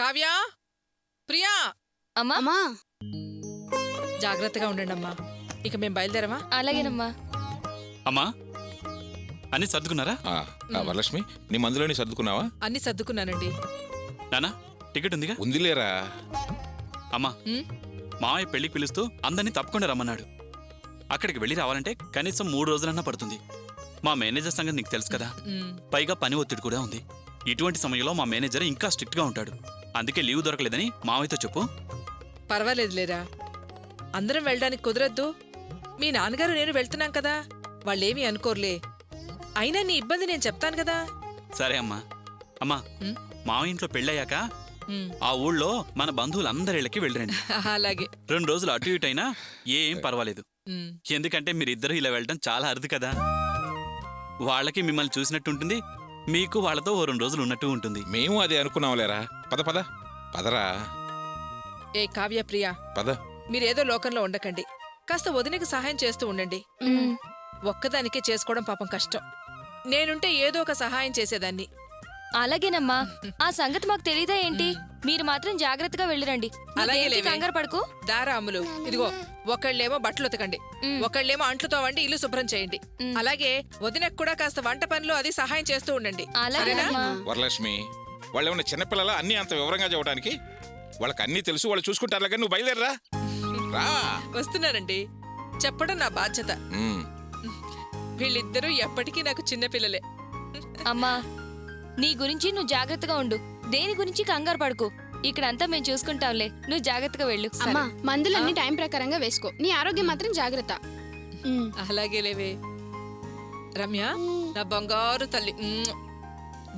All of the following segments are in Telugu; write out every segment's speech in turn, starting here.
కావ్య, ప్రియా, అమ్మా జాగ్రత్తగా ఉండండి అమ్మా. ఇక మేము బయలుదేరమా? అలాగేనమ్మా. అమ్మా అన్ని సర్దుకున్నారా? వరలక్ష్మి, నీ మందులోని సర్దుకున్నావా? అన్ని సర్దుకున్నానండి. నానా టికెట్ ఉందిగా? ఉందిలేరా. అమ్మా మావయ్య పెళ్లికి పిలుస్తూ అందరినీ తప్పకుండా రమ్మన్నాడు. అక్కడికి వెళ్ళి రావాలంటే కనీసం 3 రోజులన్నా పడుతుంది. మా మేనేజర్ సంగతి నీకు తెలుసు కదా, పైగా పని ఒత్తిడి కూడా ఉంది. ఇటువంటి సమయంలో మా మేనేజర్ ఇంకా స్ట్రిక్ట్ గా ఉంటాడు. అందుకే లీవ్ దొరకలేదని మావయ్యతో చెప్పు. పర్వాలేదులేరా, అందరం వెళ్ళడానికి కుదరద్దు. మీ నాన్నగారు నేను వెళ్తున్నాం కదా, వాళ్ళేమీ అనుకోర్లే. అయినా నీ ఇబ్బంది నేను చెప్తాను కదా. సరే అమ్మా. అమ్మా మావయ్య ఇంట్లో పెళ్ళయ్యాక ఆ ఊళ్ళో మన బంధువులందరిళ్ళకి వెళ్ళరండి. అలాగే. 2 రోజులు అటు ఇటు అయినా ఏం పర్వాలేదు. ఎందుకంటే మీరిద్దరూ ఇలా వెళ్ళడం చాలా అరుదు కదా. వాళ్ళకి మిమ్మల్ని చూసినట్టు ఉంటుంది, మీకు వాళ్ళతో 2 రోజులు ఉన్నట్టు ఉంటుంది. మేము అదే అనుకున్నాంలేరా. పద పద పదరా. ఏ కావ్య, ప్రియా, పద. మీరేదో లోకంలో ఉండకండి. కాస్త వదినకు సహాయం చేస్తూ ఉండండి. ఒక్కదానికే చేసుకోవడం పాపం కష్టం. నేనుంటే ఏదో ఒక సహాయం చేసేదాన్ని. అలాగేనమ్మా. ఆ సంగతి మాకు తెలీదా ఏంటి? మీరు మాత్రం జాగ్రత్తగా వెళ్ళిరండి. అలాగే కంగారు పడుకో. దారా అమ్ములు, ఇదిగో ఒకళ్ళేమో బట్టలు ఉతకండి, ఒకళ్ళేమో అంట్లుతో వండి ఇల్లు శుభ్రం చేయండి. అలాగే వదినకు కూడా కాస్త వంట పనులు అది సహాయం చేస్తూ ఉండండి. వరలక్ష్మి, వాళ్ళు ఏమన్నా చిన్నపిల్లల అన్ని అంత వివరంగా చెప్పడానికి? వాళ్ళకి అన్ని తెలుసు, వాళ్ళు చూసుకుంటారు. నువ్వు బయలుదేరరా. వస్తున్నానండి, చెప్పడం నా బాధ్యత. వీళ్ళిద్దరూ ఎప్పటికీ నాకు చిన్నపిల్లలే. అమ్మా, నీ గురించి నువ్వు జాగ్రత్తగా ఉండు. దేని గురించి కంగారు పడుకో. ఇక్కడంతా మేము చూసుకుంటాంలే, నువ్వు జాగ్రత్తగా వెళ్ళు. అమ్మా, మందులన్నీ టైం ప్రకారంగా వేసుకో. నీ ఆరోగ్యం మాత్రం జాగ్రత్త. అలాగే లేవే. రమ్య, నా బంగారు తల్లి,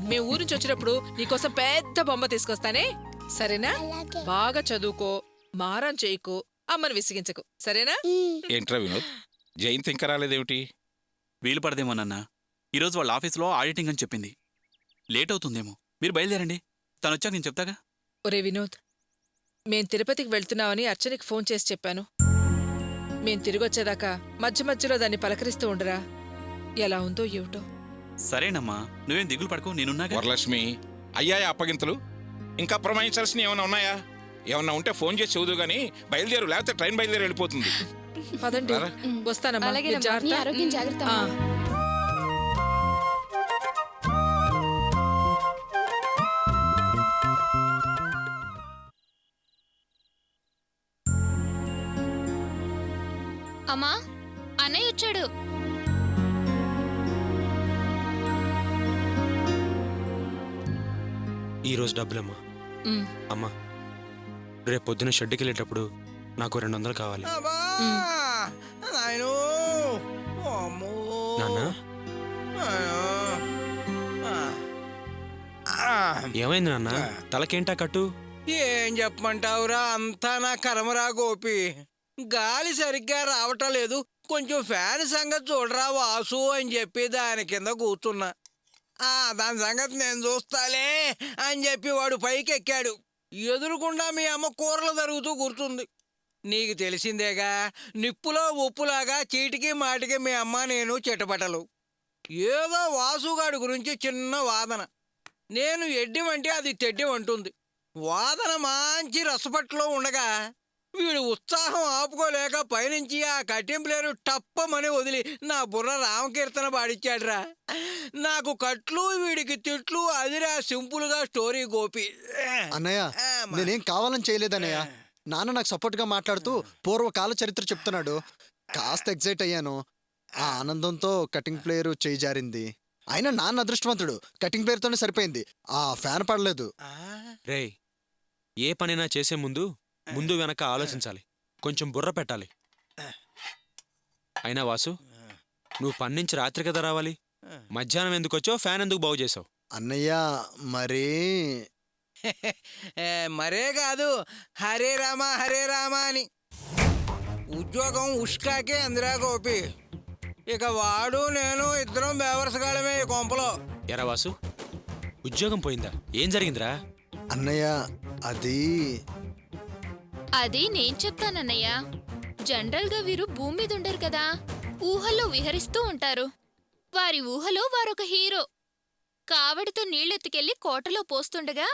మేము ఊరు నుంచి వచ్చినప్పుడు నీకోసం పెద్ద బొమ్మ తీసుకొస్తానే, సరేనా? బాగా చదువుకో, మారం చేయకు, అమ్మను విసిగించకు, సరేనా? ఏంట్రా వినోద్, జయంత్ ఇంకా రాలేదేమిటి? వీలు పడదేమో నాన్న. ఈరోజు వాళ్ళ ఆఫీస్లో ఆడిటింగ్ అని చెప్పింది. లేట్ అవుతుందేమో. మీరు బయలుదేరండి, తను వచ్చాక నేను చెప్తాగా. ఒరే వినోద్, మేం తిరుపతికి వెళ్తున్నామని అర్చనకి ఫోన్ చేసి చెప్పాను. మేం తిరిగొచ్చేదాకా మధ్య మధ్యలో దాన్ని పలకరిస్తూ ఉండరా. ఎలా ఉందో ఏమిటో. సరేనమ్మా, నువ్వేం దిగులు పడకు, నేనున్నాగా. వరలక్ష్మి, అయ్యాయా అప్పగింతలు? ఇంకా ప్రమాణించాల్సిన ఏమైనా ఉన్నాయా? ఏమన్నా ఉంటే ఫోన్ చేసి చదువు గానీ బయలుదేరు, లేకపోతే ట్రైన్ బయలుదేరి వెళ్ళిపోతుంది. పదండి, వస్తానమ్మా. నీ ఆరోగ్యం జాగ్రత్త. అమ్మా, అన్నయ్య వచ్చాడు. ఈరోజు డబ్బులమ్మా. అమ్మా, రేపు పొద్దున షెడ్కి వెళ్ళేటప్పుడు నాకు 200 కావాలి. నాన్న, ఏమైంది నాన్న? తలకేంటా కట్టు? ఏం చెప్పమంటావురా, అంతా నా కర్మరా గోపి. గాలి సరిగ్గా రావటం లేదు. కొంచెం ఫ్యాన్ సంగతి చూడరా వాసు అని చెప్పి దాని కింద కూర్చున్నా. దాని సంగతి నేను చూస్తాలే అని చెప్పి వాడు పైకి ఎక్కాడు. ఎదురుకుండా మీ అమ్మ కూరలు జరుగుతూ కూర్చుంది. నీకు తెలిసిందేగా, నిప్పులో ఉప్పులాగా చీటికి మాటికి మీ అమ్మ నేను చిటపటలు. ఏదో వాసుగాడి గురించి చిన్న వాదన. నేను ఎడ్డివంటే అది తెడ్డివంటుంది. వాదన మంచి రసపట్లో ఉండగా వీడు ఉత్సాహం ఆపుకోలేక పైనుంచి ఆ కట్టింపులేరు టప్పమని వదిలి నా బుర్ర రామకీర్తన పాడిచ్చాడ్రా. నాకు కట్లు, వీడికి తిట్లు, అదిరా సింపుల్గా స్టోరీ గోపి. అన్నయ్య, నేనేం కావాలని చేయలేదన్నయ్య. నాన్న నాకు సపోర్ట్ గా మాట్లాడుతూ పూర్వకాల చరిత్ర చెప్తున్నాడు. కాస్త ఎగ్జైట్ అయ్యాను. ఆ ఆనందంతో కటింగ్ ప్లేయర్ చేయి జారింది. అయినా నాన్న అదృష్టవంతుడు, కటింగ్ ప్లేయర్ తోనే సరిపోయింది. ఆ ఫ్యాన్ పడలేదు. రేయ్, ఏ పనైనా చేసే ముందు వెనక ఆలోచించాలి, కొంచెం బుర్ర పెట్టాలి. అయినా వాసు, నువ్వు పని నుంచి రాత్రి కదా రావాలి. మధ్యాహ్నం ఎందుకు వచ్చావు? ఫ్యాన్ ఎందుకు బాగు చేసావు? అన్నయ్య, మరే కాదు, హరే రామ అని. ఉద్యోగం ఉష్కాకే అందరా గోపి. ఇక వాడు నేను ఇద్దరం బేవర్సగాళమే ఈ కొంపలో. ఎరా వాసు, ఉద్యోగం పోయిందా? ఏం జరిగిందిరా? అన్నయ్య, అది నేను చెప్తానన్నయ్య. జనరల్గా వీరు భూమి మీద ఉండరు కదా, ఊహల్లో విహరిస్తూ ఉంటారు. వారి ఊహలో వారొక హీరో. కావడితో నీళ్ళెత్తుకెళ్లి కోటలో పోస్తుండగా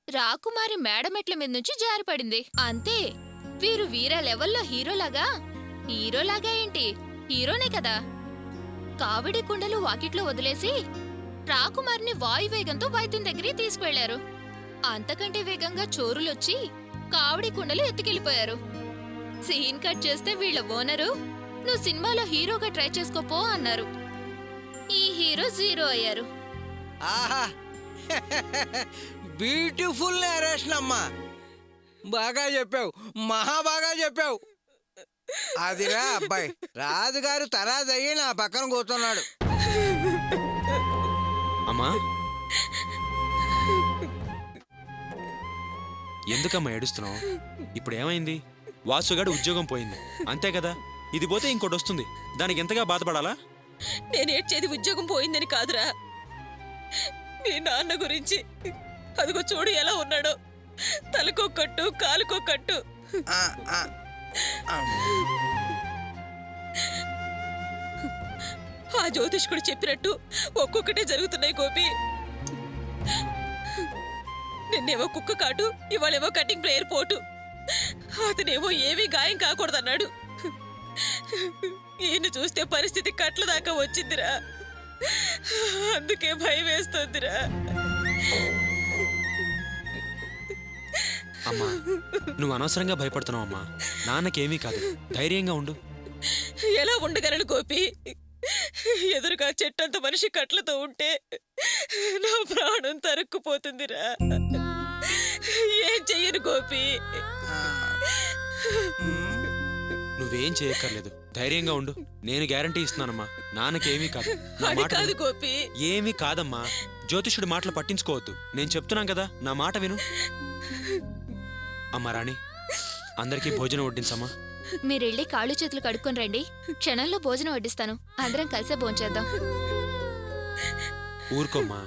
రాకుమారి మేడమెట్ల మీద నుంచి జారిపడింది అంతే. వీరు వీర లెవెల్లో హీరోలాగా ఏంటి, హీరోనే కదా. కావిడి కుండలు వాకిట్లో వదిలేసి రాకుమారిని వాయువేగంతో వైద్యం దగ్గరికి తీసుకువెళ్లారు. అంతకంటే వేగంగా చోరులొచ్చి కావిడి కుండలు ఎత్తుకెళ్లిపోయారు. సీన్ కట్ చేస్తే వీళ్ళ ఓనరు నువ్వు సినిమాలో హీరోగా ట్రై చేసుకోపో అన్నారు. ఈ హీరో జీరో అయ్యారు. ఆహా బ్యూటిఫుల్ నేరేషన్ అమ్మా, బాగా చెప్పావు, మహా బాగా చెప్పావు. అదిరా అబ్బాయి, రాజుగారు తరాదయ్యి నా పక్కన కూర్చున్నాడు. అమ్మా ఎందుకమ్మా ఏడుస్తున్నావు? ఇప్పుడు ఏమైంది? వాసుగాడు ఉద్యోగం పోయింది అంతే కదా. ఇది పోతే ఇంకోటి వస్తుంది, దానికి ఎంతగా బాధపడాలా? నేనేడ్చేది ఉద్యోగం పోయిందని కాదురా, నీ నాన్న గురించి. అదిగో చూడు ఎలా ఉన్నాడో, తలకో కట్టు కాలుకో కట్టు. ఆ, ఆ, ఆ. ఆ జ్యోతిష్కుడు చెప్పినట్టు ఒక్కొక్కటే జరుగుతున్నాయి గోపి. నిన్నేమో కుక్క కాటు, ఇవాళేమో కటింగ్ ప్లేయర్ పోటు. అతనేమో ఏమీ గాయం కాకూడదన్నాడు. ఈయన చూస్తే పరిస్థితి కట్ల దాకా వచ్చిందిరా. అందుకే భయం వేస్తోందిరా. అమ్మా నువ్వు అనవసరంగా భయపడుతున్నావు అమ్మా. నాన్నకేమీ కాదు, ధైర్యంగా ఉండు. ఎలా ఉండగలను గోపి? ఎదురుగా చెట్టంత మనిషి కట్లతో ఉంటే నా ప్రాణం తరుక్కుపోతుందిరా. ఏం చెయ్యను గోపి. నువ్వేం చేయక్కర్లేదు, ధైర్యంగా ఉండు. నేను గ్యారంటీ ఇస్తున్నానమ్మా, నాన్నకేమీ కాదు. నా అది మాట కాదు విను. గోపి. ఏమీ కాదమ్మా, జ్యోతిషుడి మాటలు పట్టించుకోవద్దు. నేను చెప్తున్నాను కదా, నా మాట విను. అమ్మా రాణి, అందరికీ భోజనం వడ్డించమ్మా. మీరెళ్ళి కాళ్ళు చేతులు కడుక్కొని రండి, క్షణంలో భోజనం వడ్డిస్తాను. అందరం కలిసే భోంచేద్దాం. ఊరుకోమ్మా.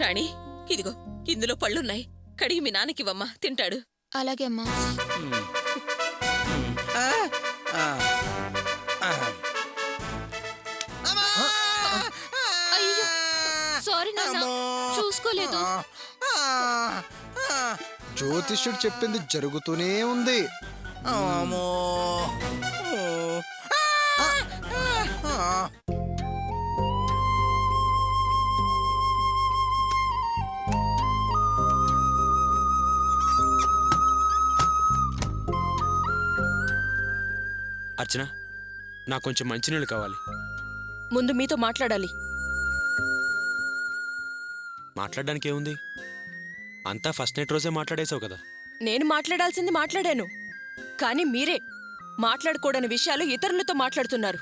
రాణి, ఇదిగో ఇందులో పళ్ళున్నాయి, కడిగి మీ నాన్నకివ్వమ్మా, తింటాడు. అలాగే అమ్మా. ఆ, ఆ, ఆ. అమ్మా! అయ్యో, సారీ నాన్న, అమ్మో! చూసుకోలేదు. ఆ, ఆ. జ్యోతిష్యుడు చెప్పింది జరుగుతూనే ఉంది. అమ్మో! ఆ, ఆ. అర్చన, నాకు కొంచెం మంచినీళ్ళు కావాలి. ముందు మీతో మాట్లాడాలి. మాట్లాడడానికి ఏముంది? అంతా ఫస్ట్ నైట్ రోజే మాట్లాడేశావు కదా. నేను మాట్లాడాల్సింది మాట్లాడాను, కానీ మీరే మాట్లాడకూడని విషయాలు ఇతరులతో మాట్లాడుతున్నారు.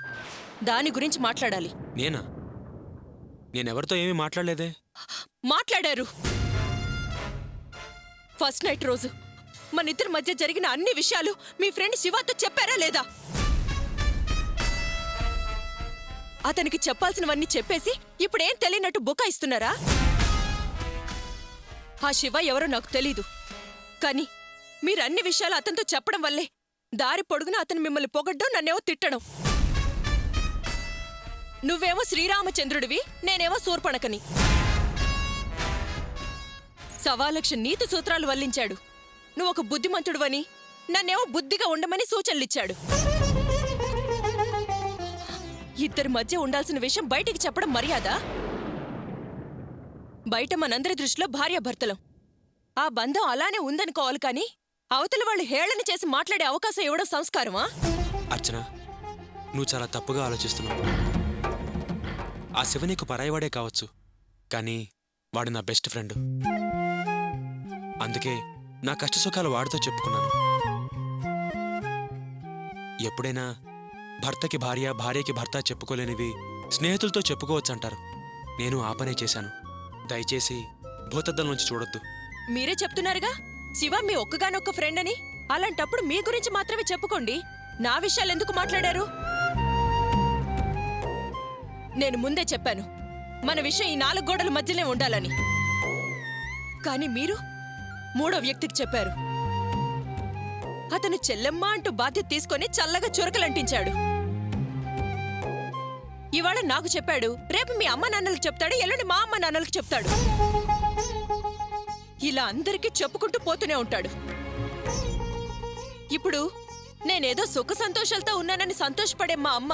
దాని గురించి మాట్లాడాలి. నేనా? నేనెవరితో ఏమీ మాట్లాడలేదే. మాట్లాడారు. ఫస్ట్ నైట్ రోజు మన ఇద్దరి మధ్య జరిగిన అన్ని విషయాలు మీ ఫ్రెండ్ శివతో చెప్పారా లేదా? అతనికి చెప్పాల్సినవన్నీ చెప్పేసి ఇప్పుడేం తెలియనట్టు బుకాయిస్తున్నారా? ఆ శివ ఎవరో నాకు తెలీదు, కానీ మీరన్ని విషయాలు అతనితో చెప్పడం వల్లే దారి పొడుగున అతను మిమ్మల్ని పొగడ్డం, నన్నేమో తిట్టడం. నువ్వేమో శ్రీరామచంద్రుడివి, నేనేమో శూర్పణకని. 1,00,000 నీతి సూత్రాలు వల్లించాడు. నువ్వు ఒక బుద్ధిమంతుడువని, నన్నేమో బుద్ధిగా ఉండమని సూచనలిచ్చాడు. ఇద్దరి మధ్య ఉండాల్సిన విషయం బయటికి చెప్పడం మర్యాద? బయట మనందరి దృష్టిలో భార్యాభర్తలం. ఆ బంధం అలానే ఉందనుకోవాలి, కానీ అవతల వాళ్ళు హేళన చేసి మాట్లాడే అవకాశం ఇవ్వడం సంస్కారమా? అర్చన, నువ్వు చాలా తప్పుగా ఆలోచిస్తున్నావు. ఆ శివ నీకు పరాయివాడే కావచ్చు, కానీ వాడు నా బెస్ట్ ఫ్రెండ్. అందుకే నా కష్టసుఖాలు వాడితో చెప్పుకున్నాను. ఎప్పుడైనా భర్తకి భార్య, భార్యకి భర్త చెప్పుకోలేనివి స్నేహితులతో చెప్పుకోవచ్చంటారు. నేను ఆ పనే చేశాను. దయచేసి భూతద్దం నుంచి చూడొద్దు. మీరే చెప్తున్నారుగా శివ మీ ఒక్కగానొక్క ఫ్రెండ్ అని. అలాంటప్పుడు మీ గురించి మాత్రమే చెప్పుకోండి. నా విషయాలు ఎందుకు మాట్లాడారు? నేను ముందే చెప్పాను, మన విషయం ఈ 4 గోడల మధ్యనే ఉండాలని. కానీ మీరు 3వ వ్యక్తికి చెప్పారు. అతను చెల్లెమ్మ అంటూ బాధ్యత తీసుకొని చల్లగా చురకలంటించాడు. ఇవాళ నాకు చెప్పాడు, రేపు మీ అమ్మ నాన్నలకు చెప్తాడు, ఎల్లుండి మా అమ్మ నాన్నలకు చెప్తాడు. ఇలా అందరికీ చెప్పుకుంటూ పోతూనే ఉంటాడు. ఇప్పుడు నేనేదో సుఖ సంతోషాలతో ఉన్నానని సంతోషపడే మా అమ్మ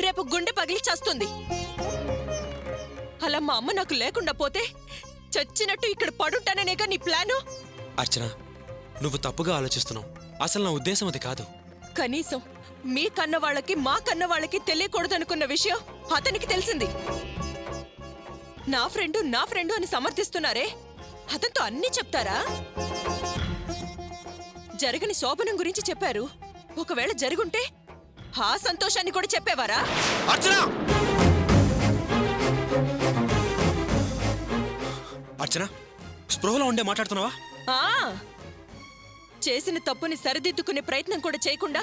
రేపు గుండె పగిలి చస్తుంది. అలా మా అమ్మ నాకు లేకుండా పోతే చచ్చినట్టు ఇక్కడ పడుంటాననేగా నీ ప్లాను? అర్చన, నువ్వు తప్పుగా ఆలోచిస్తున్నావు. అసలు నా ఉద్దేశం అది కాదు. కనీసం మీ కన్న వాళ్ళకి మా కన్న వాళ్ళకి తెలియకూడదనుకున్న విషయం అతనికి తెలిసింది. నా ఫ్రెండు అని సమర్థిస్తున్నారే, అతనితో అన్నీ చెప్తారా? జరగని శోభనం గురించి చెప్పారు. ఒకవేళ జరుగుంటే ఆ సంతోషాన్ని కూడా చెప్పేవారా? అర్చన! అర్చన, స్పృహలో ఉండే మాట్లాడుతున్నావా? ఆ చేసిన తప్పుని సరిదిద్దుకునే ప్రయత్నం కూడా చేయకుండా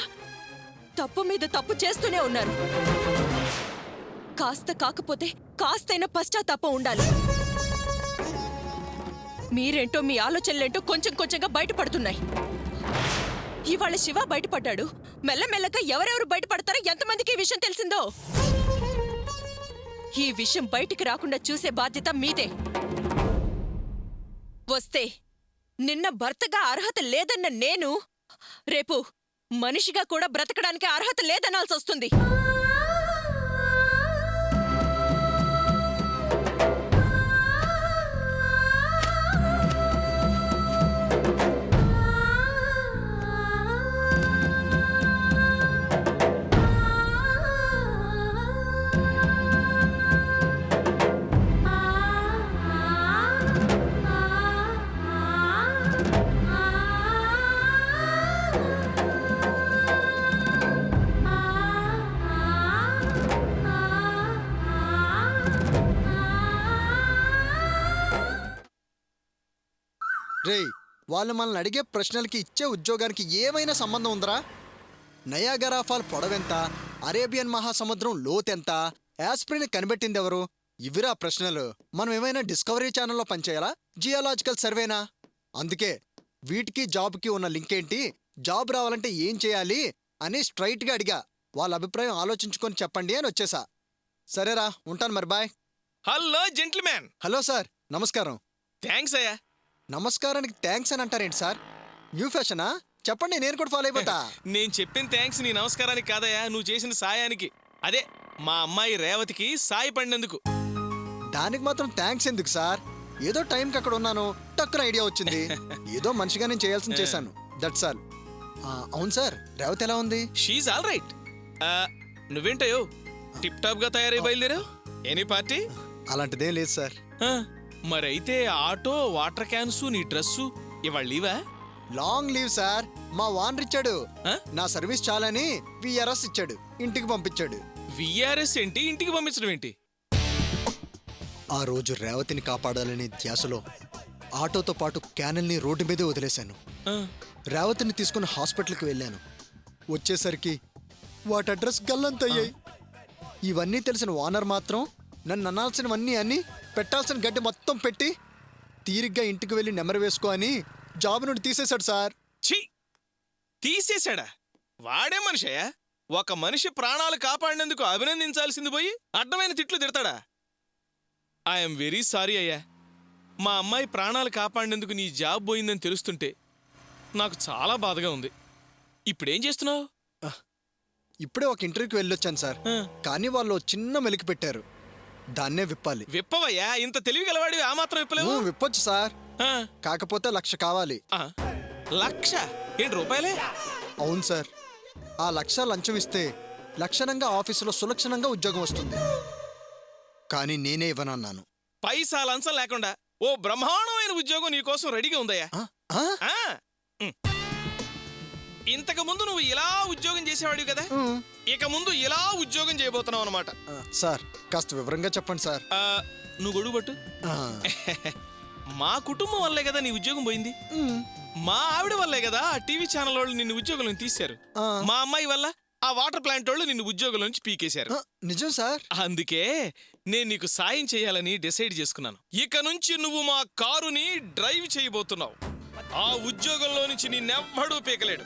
తప్పు మీద తప్పు చేస్తూనే ఉన్నారు. కాస్త కాకపోతే కాస్తైనా పశ్చాత్తాపం ఉండాలి. మీరేంటో మీ ఆలోచనలేంటో కొంచెం కొంచెంగా బయటపడుతున్నాయి. ఇవాళ శివ బయటపడ్డాడు. మెల్లమెల్లగా ఎవరెవరు బయటపడతారో ఎంతమందికి ఈ విషయం తెలిసిందో. ఈ విషయం బయటికి రాకుండా చూసే బాధ్యత మీదే. వస్తే నిన్న భర్తగా అర్హత లేదన్న నేను రేపు మనిషిగా కూడా బ్రతకడానికి అర్హత లేదనాల్సి వస్తుంది. రేయ్, వాళ్ళు మనల్ని అడిగే ప్రశ్నలకి ఇచ్చే ఉద్యోగానికి ఏమైనా సంబంధం ఉందరా? నయాగరా ఫాల్ పొడవెంత, అరేబియన్ మహాసముద్రం లోతెంత, యాస్ప్రిన్ కనిపెట్టింది ఎవరు? ఇవిరా ప్రశ్నలు. మనం ఏమైనా డిస్కవరీ ఛానల్లో పనిచేయాలా, జియాలాజికల్ సర్వేనా? అందుకే వీటికి జాబ్కి ఉన్న లింక్ ఏంటి, జాబ్ రావాలంటే ఏం చేయాలి అని స్ట్రైట్గా అడిగా. వాళ్ళ అభిప్రాయం ఆలోచించుకొని చెప్పండి అని వచ్చేసా. సరేరా, ఉంటాను మరి, బాయ్. హలో జెంట్ల్మ్యాన్. హలో సార్, నమస్కారం. థ్యాంక్స్ అయ్యా. నమస్కారానికి థ్యాంక్స్ అని అంటారేంటి సార్? న్యూ ఫ్యాషనా? చెప్పండి, నేను కూడా ఫాలో అయిపోతా. నేను చెప్పిన థ్యాంక్స్ నీ నమస్కారానికి కాదయ్యా, నువ్వు చేసిన సాయానికి. అదే మా అమ్మాయి రేవతికి సాయి పడినందుకు. దానికి మాత్రం థ్యాంక్స్ ఎందుకు సార్? ఏదో టైంకి అక్కడ ఉన్నాను, టక్కున ఐడియా వచ్చింది. ఏదో మనిషిగా నేను చేయాల్సింది చేశాను, దట్స్ ఆల్. అవును సార్, రేవతి ఎలా ఉంది? She's all right. నువ్వేంటయో టిప్ టాప్ గా తయారై బయలుదేరావు? Any party? అలాంటిదేం లేదు సార్. మరైతే ఆటో, వాటర్ క్యాన్స్, నీ డ్రెస్సు ఇవాళ లీవా? Long leave sir. మా వానర్ ఇచ్చాడు. నా సర్వీస్ చాలని విఆర్ఎస్ ఇచ్చాడు, ఇంటికి పంపించాడు. విఆర్ఎస్ ఏంటి, ఇంటికి పంపించడం ఏంటి? ఆ రోజు రేవతిని కాపాడాలనే ధ్యాసలో ఆటోతో పాటు క్యానల్ని రోడ్డు మీదే వదిలేశాను. రేవతిని తీసుకుని హాస్పిటల్కి వెళ్ళాను. వచ్చేసరికి వాటి అడ్రస్ గల్లంతయ్యాయి. ఇవన్నీ తెలిసిన వానర్ మాత్రం నన్ను అనాల్సినవన్నీ అన్ని, పెట్టాల్సిన గడ్డి మొత్తం పెట్టి తీరిగ్గా ఇంటికి వెళ్ళి నెమరు వేసుకో అని జాబ్ నుండి తీసేశాడు సార్. ఛీ, తీసేశాడా? వాడే మనిషయ్యా? ఒక మనిషి ప్రాణాలు కాపాడినందుకు అభినందించాల్సింది పోయి అడ్డమైన తిట్లు తిడతాడా? ఐఎమ్ వెరీ సారీ అయ్యా. మా అమ్మాయి ప్రాణాలు కాపాడినందుకు నీ జాబ్ పోయిందని తెలుస్తుంటే నాకు చాలా బాధగా ఉంది. ఇప్పుడేం చేస్తున్నావు? ఇప్పుడే ఒక ఇంటర్వ్యూకి వెళ్ళొచ్చాను సార్, కానీ వాళ్ళు చిన్న మెలికి పెట్టారు, దాన్నే విప్పాలి. విప్పవయ్యా, ఇంత తెలివి గలవాడివి ఆ మాత్రం విప్పలేవు? విప్పొచ్చు సార్, కాకపోతే 1,00,000 కావాలి. 1,00,000 ఏంటి రూపాయలే? అవును సార్, ఆ 1,00,000 లంచం ఇస్తే లక్షణంగా ఆఫీసులో సులక్షణంగా ఉద్యోగం వస్తుంది. కానీ నేనే ఇవ్వనన్నాను. పైసా లంచం లేకుండా ఓ బ్రహ్మాండమైన ఉద్యోగం నీకోసం రెడీగా ఉందయ్యా. ఇంతకు ముందు నువ్వు ఇలా ఉద్యోగం చేసేవాడివి కదా, ఇక ముందు ఇలా ఉద్యోగం చేయబోతున్నావు అనమాట. సార్, కాస్త వివరంగా చెప్పండి సార్. నువ్వు గొడుగు పట్టు. మా కుటుంబం వల్లే కదా నీ ఉద్యోగం పోయింది. మా ఆవిడ వల్లే కదా ఆ టీవీ ఛానల్ వాళ్ళు నిన్ను ఉద్యోగం తీశారు. మా అమ్మాయి వల్ల ఆ వాటర్ ప్లాంట్ వాళ్ళు నిన్ను ఉద్యోగం నుంచి పీకేశారు. నిజం సార్. అందుకే నేను నీకు సాయం చేయాలని డిసైడ్ చేసుకున్నాను. ఇక నుంచి నువ్వు మా కారుని డ్రైవ్ చేయబోతున్నావు. ఆ ఉద్యోగంలో నుంచి నిన్నెవ్వడూ పీకలేడు.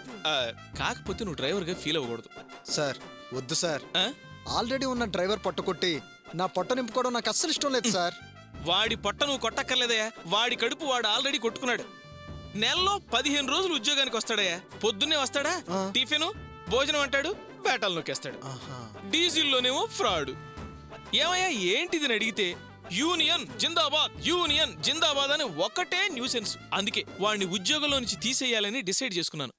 కాకపోతే నువ్వు డ్రైవర్గా ఫీల్ అవ్వకూడదు. సార్, వద్దు సార్. ఆల్రెడీ ఉన్న డ్రైవర్ పట్టుకొట్టి నా పొట్ట నింపుకోవడం నాకు అస్సలు ఇష్టం లేదు సార్. వాడి పొట్ట నువ్వు కొట్టక్కర్లేదయ్యా, వాడి కడుపు వాడు ఆల్రెడీ కొట్టుకున్నాడు. నెలలో 15 రోజులు ఉద్యోగానికి వస్తాడయ్యా. పొద్దున్నే వస్తాడా, టిఫిన్ భోజనం అంటాడు, బేటాలు నొక్కేస్తాడు. డీజిల్లోనేమో ఫ్రాడ్. ఏమయ్యా ఏంటిదని అడిగితే యూనియన్ జిందాబాద్, యూనియన్ జిందాబాద్ అని ఒకటే న్యూసెన్స్. అందుకే వాడిని ఉద్యోగంలో నుంచి తీసేయాలని డిసైడ్ చేసుకున్నాను.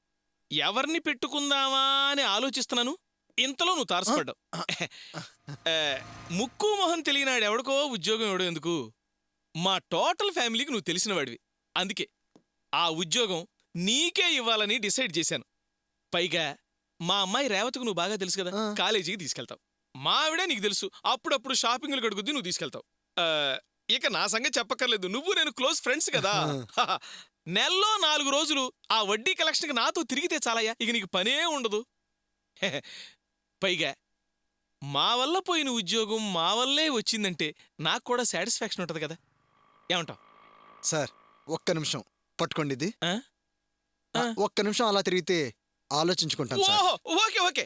ఎవరిని పెట్టుకుందామా అని ఆలోచిస్తున్నాను, ఇంతలో నువ్వు తారసపడ్డావు. ముక్కు మొహం తెలియనాడు ఎవడికో ఉద్యోగం ఎవడో ఎందుకు, మా టోటల్ ఫ్యామిలీకి నువ్వు తెలిసిన వాడివి. అందుకే ఆ ఉద్యోగం నీకే ఇవ్వాలని డిసైడ్ చేశాను. పైగా మా అమ్మాయి రేవతికి నువ్వు బాగా తెలుసు కదా, కాలేజీకి తీసుకెళ్తావు. మా ఆవిడే నీకు తెలుసు, అప్పుడప్పుడు షాపింగ్లు కడుగుద్ది, నువ్వు తీసుకెళ్తావు. ఇక నా సంగతి చెప్పక్కర్లేదు, నువ్వు నేను క్లోజ్ ఫ్రెండ్స్ కదా. నెలలో 4 రోజులు ఆ వడ్డీ కలెక్షన్కి నాతో తిరిగితే చాలయ్యా, ఇక నీకు పనే ఉండదు. పైగా మా వల్ల పోయిన ఉద్యోగం మా వల్లే వచ్చిందంటే నాకు కూడా సాటిస్ఫాక్షన్ ఉంటుంది కదా. ఏమంటావు సార్? ఒక్క నిమిషం పట్టుకోండి ఇది. ఆ? ఒక్క నిమిషం అలా తిరిగితే ఆలోచించుకుంటాను సార్. ఓహో, ఓకే ఓకే,